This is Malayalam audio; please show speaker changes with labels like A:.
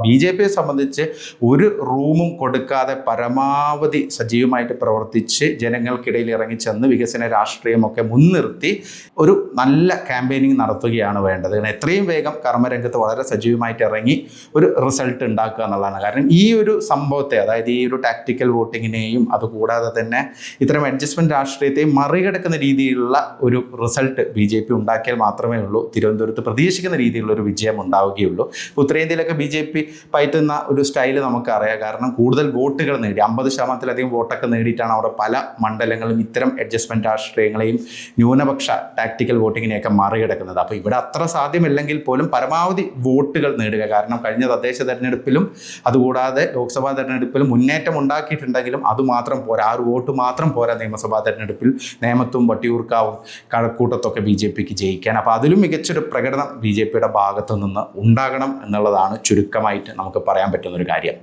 A: BJPയെ സംബന്ധിച്ച് ഒരു റൂമും കൊടുക്കാതെ പരമാവധി സജീവമായിട്ട് പ്രവർത്തിച്ച് ജനങ്ങൾക്കിടയിൽ ഇറങ്ങിച്ചെന്ന് വികസന രാഷ്ട്രീയമൊക്കെ മുൻനിർത്തി ഒരു നല്ല ക്യാമ്പയിനിങ് നടത്തുകയാണ് വേണ്ടത്. എത്രയും വേഗം കർമ്മരംഗത്ത് വളരെ സജീവമായിട്ട് ഇറങ്ങി ഒരു റിസൾട്ട് ഉണ്ടാക്കുക എന്നുള്ളതാണ്. കാരണം ഈ ഒരു സംഭവത്തെ, അതായത് ഈ ഒരു ടാക്ടിക്കൽ വോട്ടിങ്ങിനെയും അതുകൂടാതെ തന്നെ ഇത്തരം അഡ്ജസ്റ്റ്മെൻറ്റ് രാഷ്ട്രീയത്തെയും മറികടക്കുന്ന രീതിയിലുള്ള ഒരു റിസൾട്ട് BJP ഉണ്ടാക്കിയാൽ മാത്രമേ ഉള്ളൂ തിരുവനന്തപുരത്ത് പ്രതീക്ഷിക്കുന്ന രീതിയിലുള്ള ഒരു വിജയം ഉണ്ടാവുകയുള്ളൂ. ഉത്തരേന്ത്യയിലൊക്കെ BJP പയറ്റുന്ന ഒരു സ്റ്റൈല് നമുക്കറിയാം. കാരണം കൂടുതൽ വോട്ടുകൾ നേടി 50%-ലധികം വോട്ടൊക്കെ നേടിയിട്ടാണ് അവിടെ പല മണ്ഡലങ്ങളും ഇത്തരം അഡ്ജസ്റ്റ്മെൻറ്റ് രാഷ്ട്രീയങ്ങളെയും ന്യൂനപക്ഷ ടാക്ടിക്കൽ വോട്ടിങ്ങിനെയൊക്കെ മറികടക്കുന്നത്. അപ്പോൾ ഇവിടെ അത്ര സാധ്യമല്ലെങ്കിൽ പോലും പരമാവധി വോട്ടുകൾ നേടുക. കാരണം കഴിഞ്ഞ തദ്ദേശ തെരഞ്ഞെടുപ്പിലും അതുകൂടാതെ ലോക്സഭാ തെരഞ്ഞെടുപ്പിലും മുന്നേറ്റം ഉണ്ടാക്കിയിട്ടുണ്ടെങ്കിലും അതുമാത്രം പോരാ, 6 വോട്ട് മാത്രം പോരാ നിയമസഭാ തെരഞ്ഞെടുപ്പിൽ നേമത്തും വട്ടിയൂർക്കാവും കഴക്കൂട്ടത്തൊക്കെ BJPക്ക് ജയിക്കാൻ. അപ്പോൾ അതിലും മികച്ചൊരു പ്രകടനം BJPയുടെ ഭാഗത്തു നിന്ന് ഉണ്ടാകണം എന്നുള്ളതാണ് ചുരുക്കമായിട്ട് നമുക്ക് പറയാൻ പറ്റുന്നൊരു കാര്യം.